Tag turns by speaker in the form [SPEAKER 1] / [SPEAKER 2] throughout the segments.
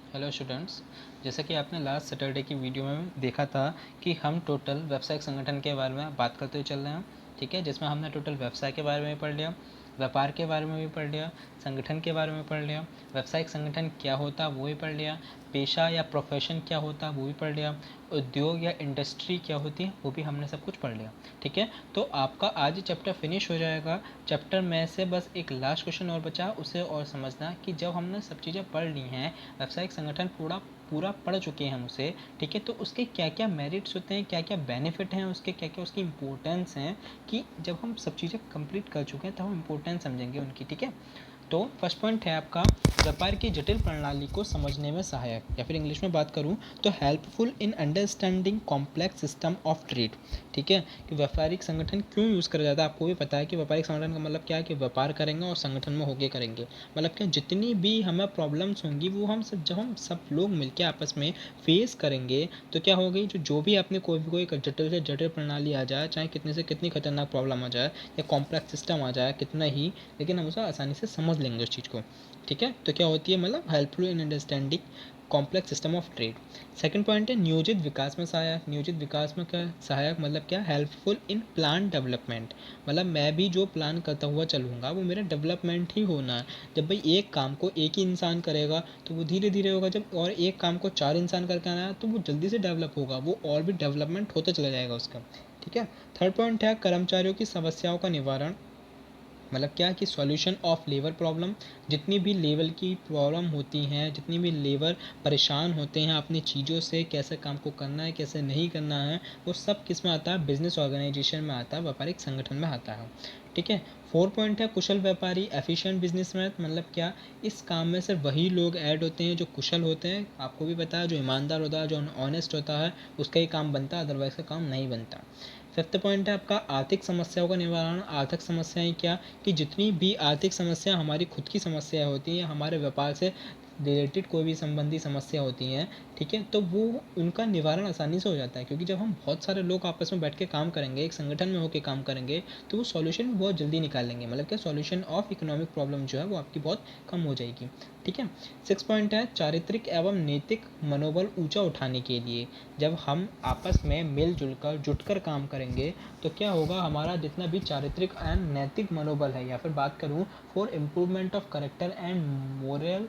[SPEAKER 1] Hello students. जैसा कि आपने लास्ट सैटरडे की वीडियो में देखा था कि हम टोटल व्यावसायिक संगठन के बारे में बात करते हुए चल रहे हैं। ठीक है, जिसमें हमने टोटल व्यवसाय के बारे में भी पढ़ लिया, व्यापार के बारे में भी पढ़ लिया, संगठन के बारे में पढ़ लिया, व्यावसायिक संगठन क्या होता है वो भी पढ़ लिया, पेशा या प्रोफेशन क्या होता है वो भी पढ़ लिया, उद्योग या इंडस्ट्री क्या होती है वो भी हमने सब कुछ पढ़ लिया। ठीक है, तो आपका आज ही चैप्टर फिनिश हो जाएगा। चैप्टर में से बस एक लास्ट क्वेश्चन और बचा, उसे और समझना कि जब हमने सब चीज़ें पढ़ ली हैं, व्यावसायिक संगठन पूरा पूरा पढ़ चुके हैं हम उसे। ठीक है, तो उसके क्या क्या मेरिट्स होते हैं, क्या क्या बेनिफिट हैं उसके, क्या क्या उसकी इंपॉर्टेंस हैं, कि जब हम सब चीज़ें कंप्लीट कर चुके हैं तब हम इंपॉर्टेंस समझेंगे उनकी। ठीक है, तो फर्स्ट पॉइंट है आपका व्यापार की जटिल प्रणाली को समझने में सहायक, या फिर इंग्लिश में बात करूं तो helpful in understanding complex system of trade. ठीक है, कि व्यापारिक संगठन क्यों यूज़ करा जाता है, आपको भी पता है कि व्यापारिक संगठन का मतलब क्या है कि व्यापार करेंगे और संगठन में होके करेंगे। मतलब क्या, जितनी भी हमें प्रॉब्लम्स होंगी वो हम सब जब हम सब लोग मिलकर आपस में फेस करेंगे तो क्या होगी, जो भी अपने कोई जटिल से जटिल प्रणाली आ जाए, चाहे कितने से कितनी खतरनाक प्रॉब्लम आ जाए या कॉम्प्लेक्स सिस्टम आ जाए कितना ही, लेकिन हम उसे आसानी से समझ लेंगे उस चीज़ को। ठीक है, तो क्या होती है, मतलब helpful in understanding complex system of trade. Second point है नियोजित विकास में सहायक। नियोजित विकास में क्या सहायक, मतलब क्या, हेल्पफुल इन प्लान डेवलपमेंट। मतलब मैं भी जो प्लान करता हुआ चलूँगा वो मेरा डेवलपमेंट ही होना है। जब भाई एक काम को एक ही इंसान करेगा तो वो धीरे धीरे होगा, जब और एक काम को 4 इंसान करके आना है तो वो जल्दी से डेवलप होगा, वो और भी डेवलपमेंट होता चला जाएगा उसका। ठीक है, थर्ड पॉइंट है कर्मचारियों की समस्याओं का निवारण। मतलब क्या कि सॉल्यूशन ऑफ लेबर प्रॉब्लम। जितनी भी लेवल की प्रॉब्लम होती हैं, जितनी भी लेबर परेशान होते हैं अपनी चीज़ों से, कैसे काम को करना है कैसे नहीं करना है, वो सब किस में आता है, बिजनेस ऑर्गेनाइजेशन में आता है, व्यापारिक संगठन में आता है। ठीक है, फोर पॉइंट है कुशल व्यापारी एफिशिएंट बिजनेसमैन। मतलब क्या, इस काम में सिर्फ वही लोग ऐड होते हैं जो कुशल होते हैं। आपको भी पता है जो ईमानदार होता है, जो ऑनेस्ट होता है, उसका ही काम बनता है, अदरवाइज का काम नहीं बनता। फिफ्थ पॉइंट है आपका आर्थिक समस्याओं का निवारण। आर्थिक समस्याएं क्या, कि जितनी भी आर्थिक समस्या हमारी खुद की समस्याएं होती हैं, हमारे व्यापार से रिलेटेड कोई भी संबंधी समस्या होती हैं, ठीक है, तो वो उनका निवारण आसानी से हो जाता है, क्योंकि जब हम बहुत सारे लोग आपस में बैठ के काम करेंगे, एक संगठन में होकर काम करेंगे, तो वो सॉल्यूशन बहुत जल्दी निकाल लेंगे। मतलब क्या, सॉल्यूशन ऑफ इकोनॉमिक प्रॉब्लम जो है वो आपकी बहुत कम हो जाएगी। ठीक है, सिक्स पॉइंट है चारित्रिक एवं नैतिक मनोबल ऊंचा उठाने के लिए। जब हम आपस में मिलजुल कर जुटकर काम करेंगे तो क्या होगा, हमारा जितना भी चारित्रिक एंड नैतिक मनोबल है, या फिर बात करूँ for improvement of character and moral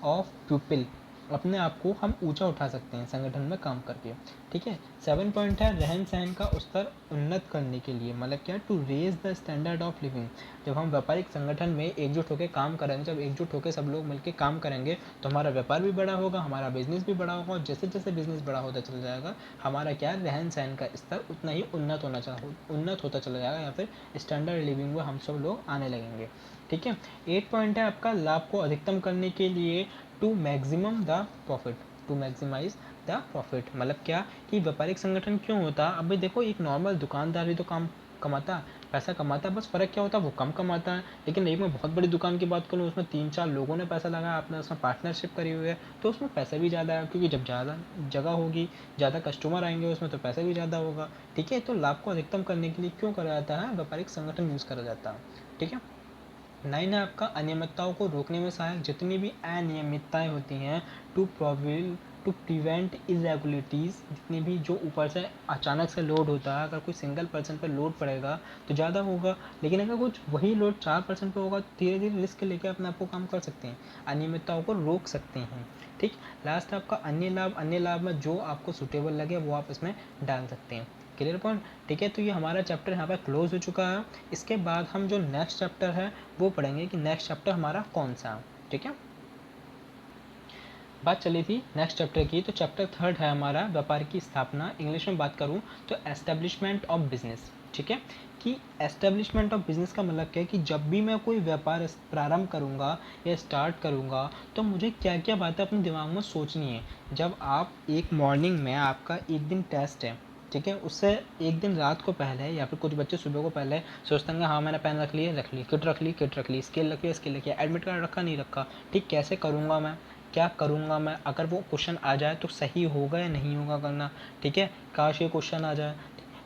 [SPEAKER 1] of people, अपने आप को हम ऊंचा उठा सकते हैं संगठन में काम करके। ठीक है, सेवन पॉइंट है रहन सहन का स्तर उन्नत करने के लिए। मतलब क्या, to raise the standard of living. जब हम व्यापारिक संगठन में एकजुट होकर काम करेंगे, जब एकजुट होकर सब लोग मिलकर काम करेंगे तो हमारा व्यापार भी बड़ा होगा, हमारा बिजनेस भी बड़ा होगा, और जैसे जैसे बिजनेस बड़ा होता चला जाएगा हमारा क्या, रहन सहन का स्तर उतना ही उन्नत होता चला जाएगा, या फिर स्टैंडर्ड लिविंग में हम सब लोग आने लगेंगे। ठीक है, एट पॉइंट है आपका लाभ को अधिकतम करने के लिए to maximum the profit, to maximize the profit. मतलब क्या, कि व्यापारिक संगठन क्यों होता है। अभी देखो, एक नॉर्मल दुकानदार भी तो काम कमाता है, पैसा कमाता है, बस फ़र्क क्या होता है, वो कम कमाता है। लेकिन एक मैं बहुत बड़ी दुकान की बात करूँ, उसमें 3-4 लोगों ने पैसा लगाया, आपने उसमें पार्टनरशिप करी हुई है, तो उसमें पैसा भी ज़्यादा है, क्योंकि जब ज़्यादा जगह होगी, ज़्यादा कस्टमर आएंगे उसमें, तो पैसा भी ज़्यादा होगा। ठीक है, तो लाभ को अधिकतम करने के लिए क्यों करा जाता है, व्यापारिक संगठन यूज़ करा जाता है। ठीक है, नाइन है आपका अनियमितताओं को रोकने में सहायक। जितनी भी अनियमितताएं होती हैं, टू प्रिवेंट इरेगुलरिटीज़, जितनी भी जो ऊपर से अचानक से लोड होता है, अगर कोई सिंगल पर्सन पर लोड पड़ेगा तो ज़्यादा होगा, लेकिन अगर कुछ वही लोड 4 पर्सन पर होगा तो धीरे धीरे रिस्क लेकर अपने आप को काम कर सकते हैं, अनियमितताओं को रोक सकते हैं। ठीक, लास्ट आपका अन्य लाभ। अन्य लाभ में जो आपको सुटेबल लगे वो आप इसमें डाल सकते हैं। Clear point. ठीक है, तो ये हमारा चैप्टर यहाँ पर क्लोज हो चुका है। इसके बाद हम जो नेक्स्ट चैप्टर है वो पढ़ेंगे कि नेक्स्ट चैप्टर हमारा कौन सा है। ठीक है, बात चली थी नेक्स्ट चैप्टर की, तो चैप्टर थर्ड है हमारा व्यापार की स्थापना। इंग्लिश में बात करूँ तो एस्टेब्लिशमेंट ऑफ बिजनेस। ठीक है, कि एस्टेब्लिशमेंट ऑफ बिजनेस का मतलब क्या है, कि जब भी मैं कोई व्यापार प्रारंभ करूँगा या स्टार्ट करूँगा तो मुझे क्या क्या बातें अपने दिमाग में सोचनी है। जब आप एक मॉर्निंग में, आपका एक दिन टेस्ट है, ठीक है, उससे एक दिन रात को पहले, या फिर कुछ बच्चे सुबह को पहले सोचते हैं हाँ मैंने पेन रख ली, किट रख ली, स्केल रखी, एडमिट कार्ड रखा नहीं रखा, ठीक, कैसे करूँगा मैं, क्या करूँगा मैं, अगर वो क्वेश्चन आ जाए तो सही होगा या नहीं होगा करना। ठीक है, काश ये क्वेश्चन आ जाए।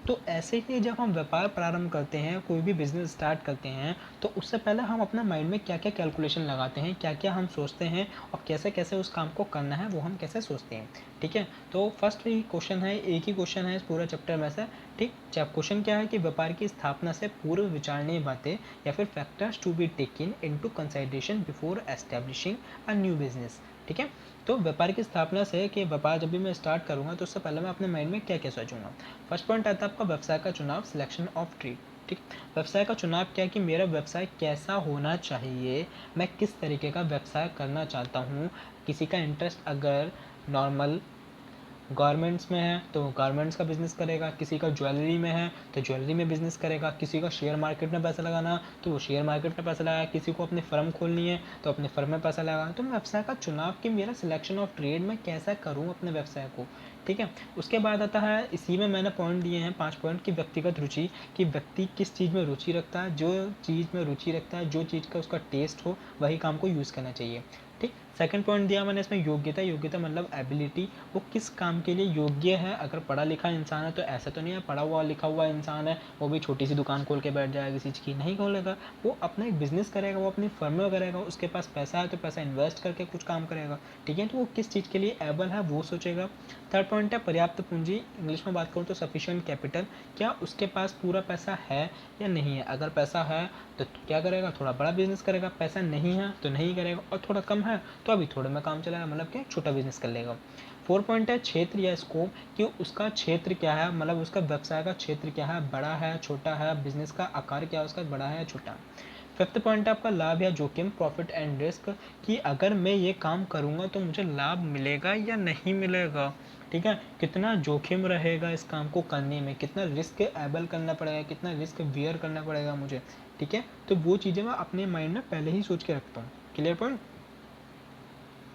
[SPEAKER 1] तो ऐसे ही जब हम व्यापार प्रारंभ करते हैं, कोई भी बिज़नेस स्टार्ट करते हैं, तो उससे पहले हम अपना माइंड में क्या-क्या कैलकुलेशन लगाते हैं, क्या-क्या हम सोचते हैं और कैसे-कैसे उस काम को करना है वो हम कैसे सोचते हैं, ठीक है। तो फर्स्ट ही क्वेश्चन है, एक ही क्वेश्चन है इस पूरे चैप्टर में से, ठीक। क्वेश्चन क्या है कि व्यापार की स्थापना से पूर्व विचारणीय बातें या फिर factors to be taken into consideration before establishing a new business, ठीक है। तो व्यापार की स्थापना से कि व्यापार जब भी मैं स्टार्ट करूँगा तो उससे पहले मैं अपने माइंड में क्या क्या सोचूंगा। फर्स्ट पॉइंट आता है आपका व्यवसाय का चुनाव, सिलेक्शन ऑफ ट्रेड, ठीक। व्यवसाय का चुनाव क्या है कि मेरा व्यवसाय कैसा होना चाहिए, मैं किस तरीके का व्यवसाय करना चाहता हूँ। किसी का इंटरेस्ट अगर नॉर्मल गारमेंट्स में है तो गारमेंट्स का बिज़नेस करेगा, किसी का ज्वेलरी में है तो ज्वेलरी में बिज़नेस करेगा, किसी का शेयर मार्केट में पैसा लगाना तो वो शेयर मार्केट में पैसा लगाएगा, किसी को अपनी फर्म खोलनी है तो अपने फर्म में पैसा लगाना। तो व्यवसाय का चुनाव कि मेरा सिलेक्शन ऑफ ट्रेड में कैसा करूँ अपने व्यवसाय को, ठीक है। उसके बाद आता है, इसी में मैंने पॉइंट दिए हैं 5 पॉइंट की व्यक्तिगत रुचि, कि व्यक्ति किस चीज़ में रुचि रखता है, जो चीज़ में रुचि रखता है, जो चीज़ का उसका टेस्ट हो वही काम को यूज़ करना चाहिए, ठीक। सेकंड पॉइंट दिया मैंने इसमें योग्यता, योग्यता मतलब एबिलिटी, वो किस काम के लिए योग्य है। अगर पढ़ा लिखा इंसान है तो ऐसा तो नहीं है पढ़ा हुआ लिखा हुआ इंसान है वो भी छोटी सी दुकान खोल के बैठ जाएगा, किसी चीज़ की नहीं खोलेगा, वो अपना एक बिजनेस करेगा, वो अपनी फर्म में करेगा, उसके पास पैसा है तो पैसा इन्वेस्ट करके कुछ काम करेगा, ठीक है। तो वो किस चीज़ के लिए एबल है वो सोचेगा। थर्ड पॉइंट है पर्याप्त पूंजी, इंग्लिश में बात करूँ तो सफिशिएंट कैपिटल, क्या उसके पास पूरा पैसा है या नहीं है। अगर पैसा है तो क्या करेगा, थोड़ा बड़ा बिजनेस करेगा, पैसा नहीं है तो नहीं करेगा, और थोड़ा कम है तो अभी थोड़े में काम चलाएगा, मतलब क्या छोटा बिजनेस कर लेगा। 4 पॉइंट है क्षेत्र या स्कोप, कि उसका क्षेत्र क्या है, मतलब उसका व्यवसाय का क्षेत्र क्या है, बड़ा है छोटा है, बिजनेस का आकार क्या है उसका, बड़ा है या छोटा। फिफ्थ पॉइंट है आपका लाभ या जोखिम, प्रॉफिट एंड रिस्क, कि अगर मैं ये काम करूँगा तो मुझे लाभ मिलेगा या नहीं मिलेगा, ठीक है। कितना जोखिम रहेगा इस काम को करने में, कितना रिस्क एबल करना पड़ेगा, कितना रिस्क बियर करना पड़ेगा मुझे, ठीक है। तो वो चीज़ें मैं अपने माइंड में पहले ही सोच के रखता हूँ। Clear point.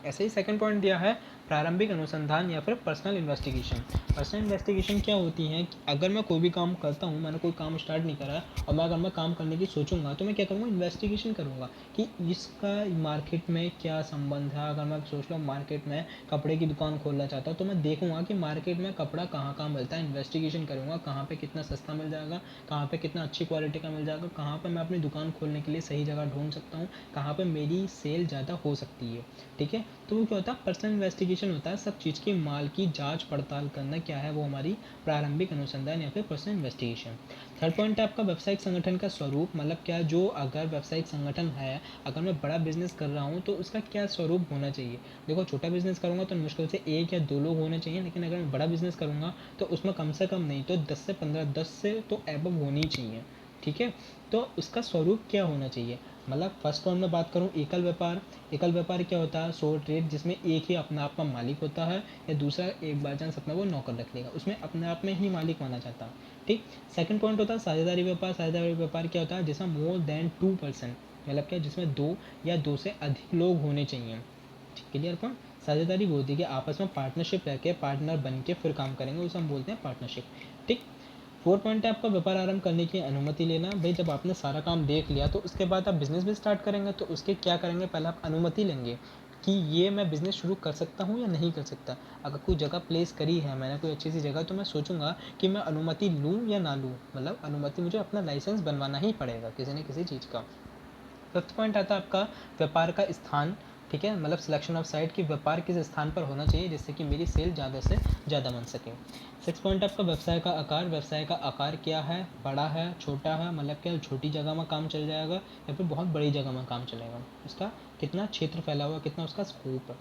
[SPEAKER 1] ऐसे ही सेकंड पॉइंट दिया है प्रारंभिक अनुसंधान या फिर पर्सनल इन्वेस्टिगेशन। पर्सनल इन्वेस्टिगेशन क्या होती है कि अगर मैं कोई भी काम करता हूँ, मैंने कोई काम स्टार्ट नहीं करा और मैं अगर मैं काम करने की सोचूंगा तो मैं क्या करूँगा, इन्वेस्टिगेशन करूँगा कि इसका मार्केट में क्या संबंध है। अगर मैं सोच लो मार्केट में कपड़े की दुकान खोलना चाहता हूँ तो मैं देखूंगा कि मार्केट में कपड़ा कहाँ कहाँ मिलता है, इन्वेस्टिगेशन करूँगा कहाँ पे कितना सस्ता मिल जाएगा, कहाँ पे कितना अच्छी क्वालिटी का मिल जाएगा, कहाँ पे मैं अपनी दुकान खोलने के लिए सही जगह ढूंढ सकता हूँ, कहाँ पे मेरी सेल ज़्यादा हो सकती है, ठीक है। तो वो क्या होता है, पर्सनल इन्वेस्टिगेशन होता है, सब चीज़ की माल की जांच पड़ताल करना, क्या है वो हमारी प्रारंभिक अनुसंधान या फिर पर्सनल इन्वेस्टिगेशन। थर्ड पॉइंट है आपका व्यावसायिक संगठन का स्वरूप, मतलब क्या, जो अगर व्यावसायिक संगठन है, अगर मैं बड़ा बिजनेस कर रहा हूँ तो उसका क्या स्वरूप होना चाहिए। देखो छोटा बिजनेस करूँगा तो मुश्किल से 1 या 2 लोग होने चाहिए, लेकिन अगर मैं बड़ा बिजनेस करूँगा तो उसमें कम से कम नहीं तो 10 से 15, 10 से तो एबव होनी चाहिए, ठीक है। तो उसका स्वरूप क्या होना चाहिए, मतलब फर्स्ट पॉइंट में बात करूँ एकल व्यापार। एकल व्यापार क्या होता है, सोल ट्रेड, जिसमें एक ही अपना आप का मालिक होता है, या दूसरा एक बाई चांस अपना वो नौकर रख लेगा, उसमें अपने आप में ही मालिक माना जाता है, ठीक। सेकंड पॉइंट होता है साझेदारी व्यापार। साझेदारी व्यापार क्या होता है, जिसमें मोर देन 2%, मतलब क्या, जिसमें 2 या 2 से अधिक लोग होने चाहिए, क्लियर पॉइंट। साझेदारी वो होती है कि आपस में पार्टनरशिप रह के, पार्टनर बन के फिर काम करेंगे, उसे हम बोलते हैं पार्टनरशिप, ठीक। 4 पॉइंट है आपका व्यापार आरंभ करने की अनुमति लेना। भाई जब आपने सारा काम देख लिया तो उसके बाद आप बिजनेस भी स्टार्ट करेंगे तो उसके क्या करेंगे, पहले आप अनुमति लेंगे कि ये मैं बिज़नेस शुरू कर सकता हूँ या नहीं कर सकता। अगर कोई जगह प्लेस करी है मैंने, कोई अच्छी सी जगह, तो मैं सोचूंगा कि मैं अनुमति लूँ या ना लूँ, मतलब अनुमति मुझे अपना लाइसेंस बनवाना ही पड़ेगा किसी न किसी चीज़ का। फिफ्थ पॉइंट आता है आपका व्यापार का स्थान, ठीक है, मतलब सिलेक्शन ऑफ साइट, कि व्यापार किस स्थान पर होना चाहिए जिससे कि मेरी सेल ज़्यादा से ज़्यादा बन सके। सिक्स पॉइंट आपका व्यवसाय का आकार। व्यवसाय का आकार क्या है, बड़ा है छोटा है, मतलब क्या छोटी जगह में काम चल जाएगा या फिर बहुत बड़ी जगह में काम चलेगा, उसका कितना क्षेत्र फैला हुआ, कितना उसका स्कोप है।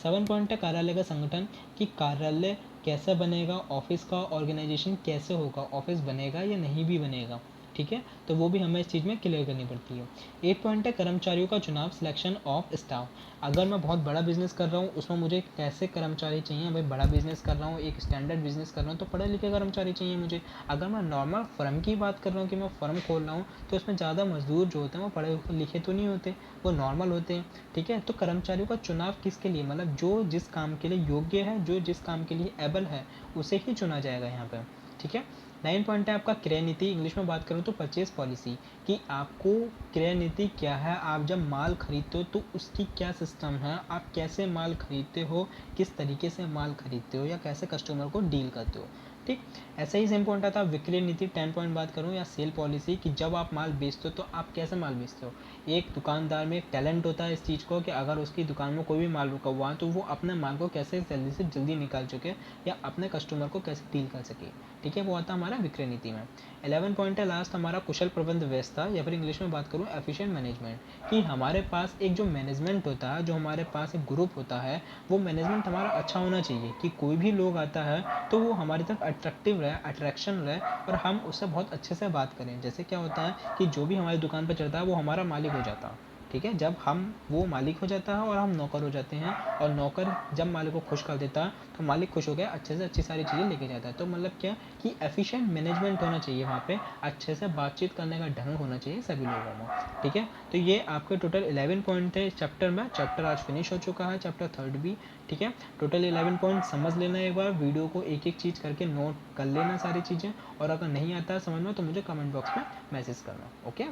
[SPEAKER 1] 7 पॉइंट है कार्यालय का संगठन, कि कार्यालय कैसे बनेगा, ऑफिस का ऑर्गेनाइजेशन कैसे होगा, ऑफिस बनेगा या नहीं भी बनेगा, ठीक है। तो वो भी हमें इस चीज़ में क्लियर करनी पड़ती है। 8 पॉइंट है कर्मचारियों का चुनाव, सिलेक्शन ऑफ स्टाफ। अगर मैं बहुत बड़ा बिजनेस कर रहा हूँ उसमें मुझे कैसे कर्मचारी चाहिए, भाई बड़ा बिजनेस कर रहा हूँ, एक स्टैंडर्ड बिजनेस कर रहा हूँ तो पढ़े लिखे कर्मचारी चाहिए मुझे। अगर मैं नॉर्मल फर्म की बात कर रहा हूँ कि मैं फर्म खोल रहा हूँ तो उसमें ज़्यादा मजदूर जो होते हैं वो पढ़े लिखे तो नहीं होते, वो नॉर्मल होते हैं, ठीक है। तो कर्मचारियों का चुनाव किसके लिए, मतलब जो जिस काम के लिए योग्य है, जो जिस काम के लिए एबल है उसे ही चुना जाएगा यहाँ पर, ठीक है। 9 पॉइंट है आपका क्रय नीति, इंग्लिश में बात करूँ तो परचेज पॉलिसी, कि आपको क्रय नीति क्या है, आप जब माल खरीदते हो तो उसकी क्या सिस्टम है, आप कैसे माल खरीदते हो, किस तरीके से माल खरीदते हो या कैसे कस्टमर को डील करते हो। ठीक। ऐसा ही सेम पॉइंट आता है विक्रय नीति 10 पॉइंट बात करूँ या सेल पॉलिसी कि जब आप माल बेचते हो तो आप कैसे माल बेचते हो। एक दुकानदार में एक टैलेंट होता है इस चीज़ को कि अगर उसकी दुकान में कोई भी माल रुका हुआ है तो वो अपने माल को कैसे जल्दी से जल्दी निकाल सके या अपने कस्टमर को कैसे डील कर सके। ठीक है, वो आता है हमारा विक्रय नीति में। 11 पॉइंट है लास्ट हमारा कुशल प्रबंध व्यवस्था या फिर इंग्लिश में बात करूँ एफिशिएंट मैनेजमेंट, कि हमारे पास एक जो मैनेजमेंट होता है, जो हमारे पास एक ग्रुप होता है, वो मैनेजमेंट हमारा अच्छा होना चाहिए कि कोई भी लोग आता है तो वो हमारी तरफ अट्रैक्टिव रहे, अट्रैक्शन रहे और हम उससे बहुत अच्छे से बात करें। जैसे क्या होता है कि जो भी हमारी दुकान पर चढ़ता है वो हमारा मालिक हो जाता है। ठीक है, जब हम वो मालिक हो जाता है और हम नौकर हो जाते हैं, और नौकर जब मालिक को खुश कर देता है तो मालिक खुश हो गया, अच्छे से अच्छी सारी चीज़ें लेके जाता है। तो मतलब क्या कि एफिशिएंट मैनेजमेंट होना चाहिए वहाँ पे, अच्छे से बातचीत करने का ढंग होना चाहिए सभी लोगों में। ठीक है, तो ये आपके टोटल 11 पॉइंट थे चैप्टर में। चैप्टर आज फिनिश हो चुका है, चैप्टर 3 भी। ठीक है, टोटल 11 पॉइंट समझ लेना, एक बार वीडियो को एक एक चीज़ करके नोट कर लेना सारी चीज़ें, और अगर नहीं आता है समझ में तो मुझे कमेंट बॉक्स में मैसेज करना। ओके।